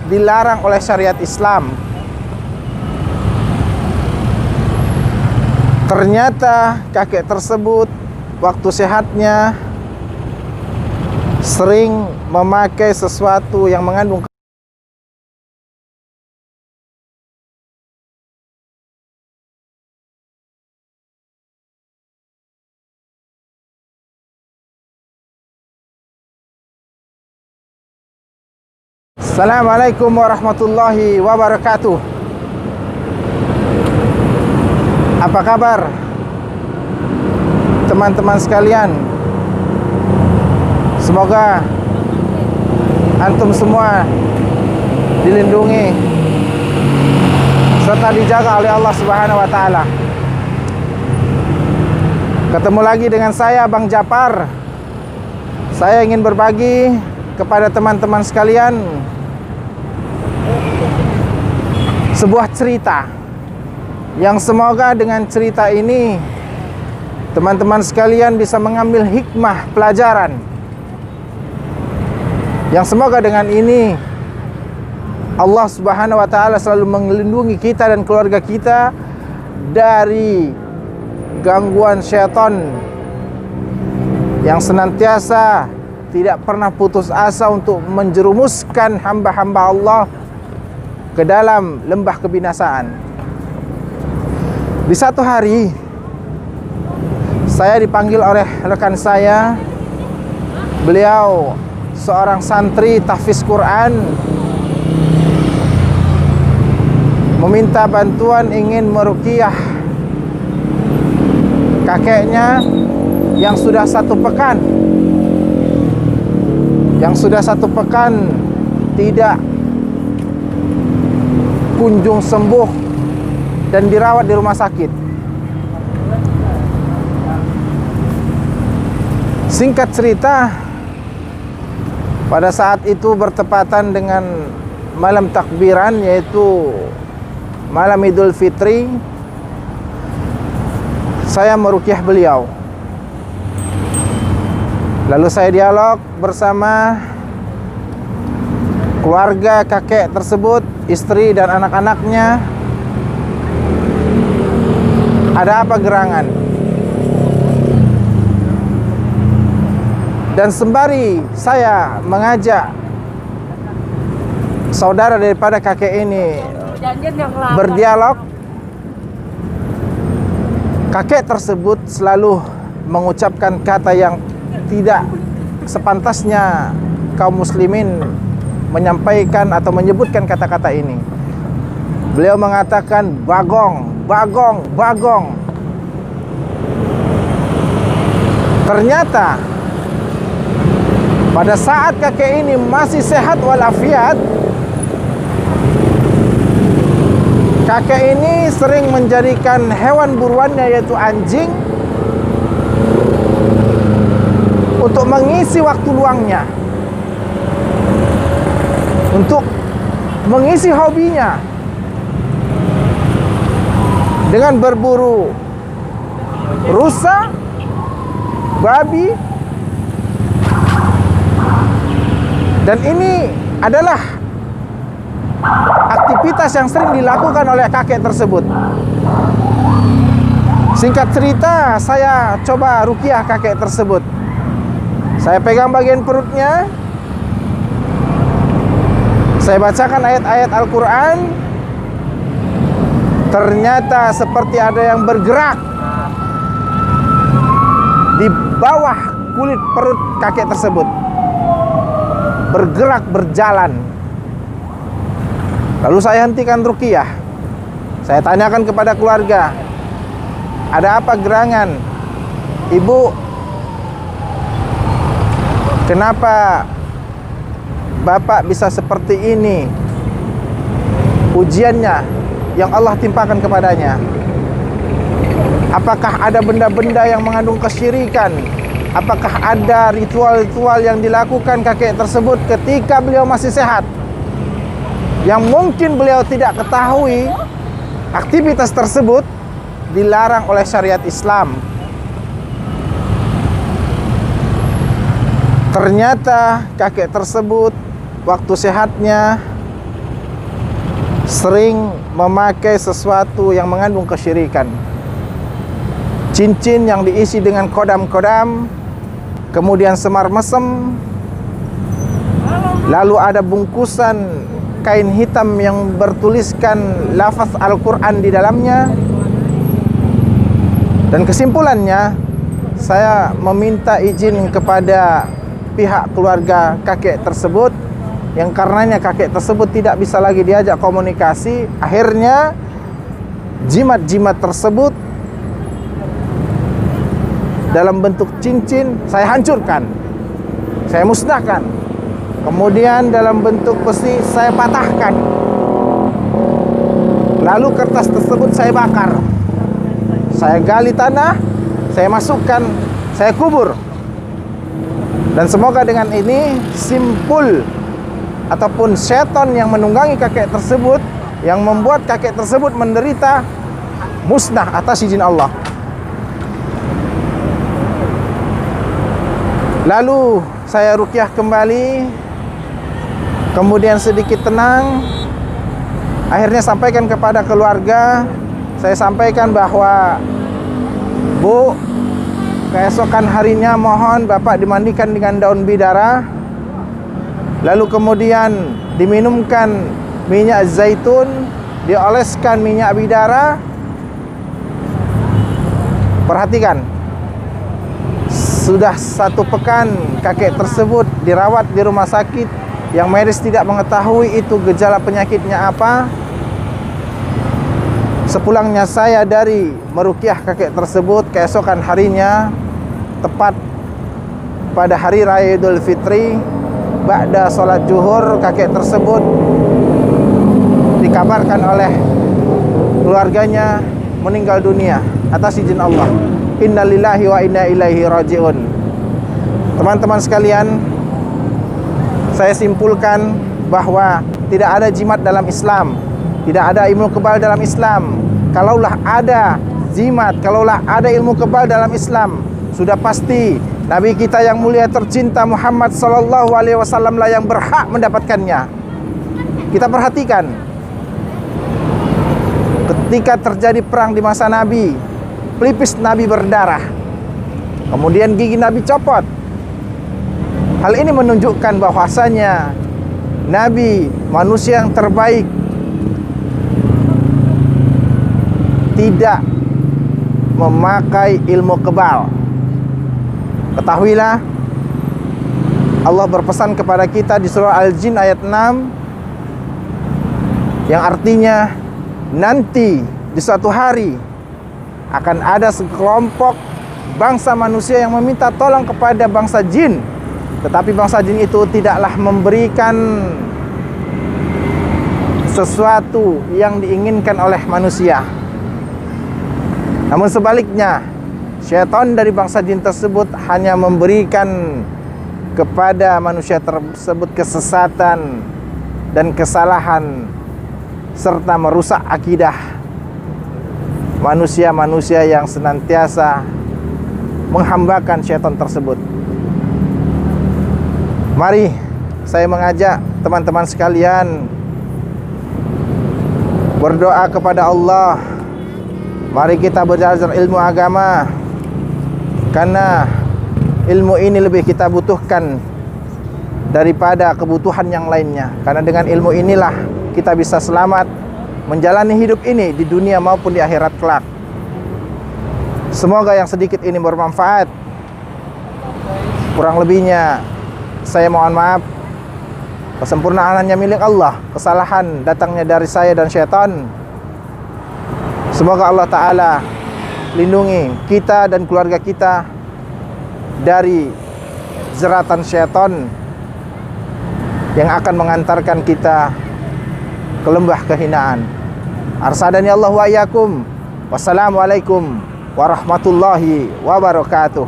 dilarang oleh syariat Islam. Ternyata kakek tersebut waktu sehatnya sering memakai sesuatu yang mengandung Assalamualaikum warahmatullahi wabarakatuh. Apa kabar teman-teman sekalian? Semoga antum semua dilindungi serta dijaga oleh Allah Subhanahu wa taala. Ketemu lagi dengan saya, Bang Japar. Saya ingin berbagi kepada teman-teman sekalian sebuah cerita yang semoga dengan cerita ini teman-teman sekalian bisa mengambil hikmah pelajaran, yang semoga dengan ini Allah Subhanahu wa taala selalu melindungi kita dan keluarga kita dari gangguan syaitan yang senantiasa tidak pernah putus asa untuk menjerumuskan hamba-hamba Allah ke dalam lembah kebinasaan. Di satu hari saya dipanggil oleh rekan saya. Beliau seorang santri tahfiz Quran, meminta bantuan ingin meruqyah kakeknya yang sudah satu pekan tidak kunjung sembuh dan dirawat di rumah sakit. Singkat cerita, pada saat itu bertepatan dengan malam takbiran, yaitu malam Idul Fitri. Saya meruqyah beliau. Lalu saya dialog bersama keluarga kakek tersebut, istri dan anak-anaknya. Ada apa gerangan? Dan sembari saya mengajak saudara daripada kakek ini berdialog, kakek tersebut selalu mengucapkan kata yang tidak sepantasnya kaum muslimin menyampaikan atau menyebutkan kata-kata ini. Beliau mengatakan bagong, bagong, bagong. Ternyata pada saat kakek ini masih sehat walafiat, kakek ini sering menjadikan hewan buruannya yaitu anjing untuk mengisi waktu luangnya, untuk mengisi hobinya dengan berburu rusa, babi. Dan ini adalah aktivitas yang sering dilakukan oleh kakek tersebut. Singkat cerita, saya coba ruqyah kakek tersebut. Saya pegang bagian perutnya, saya bacakan ayat-ayat Al-Quran. Ternyata seperti ada yang bergerak di bawah kulit perut kakek tersebut, bergerak, berjalan. Lalu saya hentikan ruqyah. Saya tanyakan kepada keluarga, ada apa gerangan? Ibu, kenapa bapak bisa seperti ini ujiannya yang Allah timpakan kepadanya? Apakah ada benda-benda yang mengandung kesyirikan? Apakah ada ritual-ritual yang dilakukan kakek tersebut ketika beliau masih sehat, yang mungkin beliau tidak ketahui aktivitas tersebut dilarang oleh syariat Islam? Ternyata kakek tersebut waktu sehatnya sering memakai sesuatu yang mengandung kesyirikan. Cincin yang diisi dengan kodam-kodam, kemudian semar mesem, lalu ada bungkusan kain hitam yang bertuliskan lafaz Al-Quran di dalamnya. Dan kesimpulannya, saya meminta izin kepada pihak keluarga kakek tersebut, yang karenanya kakek tersebut tidak bisa lagi diajak komunikasi. Akhirnya jimat-jimat tersebut dalam bentuk cincin saya hancurkan, saya musnahkan. Kemudian dalam bentuk besi saya patahkan. Lalu kertas tersebut saya bakar. Saya gali tanah, saya masukkan, saya kubur. Dan semoga dengan ini simpul ataupun setan yang menunggangi kakek tersebut, yang membuat kakek tersebut menderita, musnah atas izin Allah. Lalu saya ruqyah kembali, kemudian sedikit tenang. Akhirnya sampaikan kepada keluarga, saya sampaikan bahwa, Bu, keesokan harinya mohon Bapak dimandikan dengan daun bidara, lalu kemudian diminumkan minyak zaitun, dioleskan minyak bidara. Perhatikan, sudah 1 pekan kakek tersebut dirawat di rumah sakit, yang medis tidak mengetahui itu gejala penyakitnya apa. Sepulangnya saya dari meruqyah kakek tersebut, keesokan harinya, tepat pada hari raya Idul Fitri, ba'da sholat zuhur, kakek tersebut dikabarkan oleh keluarganya meninggal dunia atas izin Allah. Innalillahi wa inna ilaihi raji'un. Teman-teman sekalian, saya simpulkan bahwa tidak ada jimat dalam Islam, tidak ada ilmu kebal dalam Islam. Kalaulah ada jimat, kalaulah ada ilmu kebal dalam Islam, sudah pasti Nabi kita yang mulia tercinta Muhammad sallallahu alaihi wasallam lah yang berhak mendapatkannya. Kita perhatikan, ketika terjadi perang di masa Nabi, pelipis Nabi berdarah, kemudian gigi Nabi copot. Hal ini menunjukkan bahwasanya Nabi, manusia yang terbaik, tidak memakai ilmu kebal. Ketahuilah, Allah berpesan kepada kita di surah Al-Jin ayat 6, yang artinya nanti di suatu hari akan ada sekelompok bangsa manusia yang meminta tolong kepada bangsa jin, tetapi bangsa jin itu tidaklah memberikan sesuatu yang diinginkan oleh manusia. Namun sebaliknya, syaitan dari bangsa jin tersebut hanya memberikan kepada manusia tersebut kesesatan dan kesalahan, serta merusak akidah manusia-manusia yang senantiasa menghambakan syaitan tersebut. Mari saya mengajak teman-teman sekalian berdoa kepada Allah. Mari kita belajar ilmu agama, karena ilmu ini lebih kita butuhkan daripada kebutuhan yang lainnya. Karena dengan ilmu inilah kita bisa selamat menjalani hidup ini di dunia maupun di akhirat kelak. Semoga yang sedikit ini bermanfaat. Kurang lebihnya saya mohon maaf. Kesempurnaan hanya milik Allah. Kesalahan datangnya dari saya dan syaitan. Semoga Allah Ta'ala lindungi kita dan keluarga kita dari jeratan syaitan yang akan mengantarkan kita ke lembah kehinaan. Arsadani Allah wa iyyakum. Wassalamualaikum warahmatullahi wabarakatuh.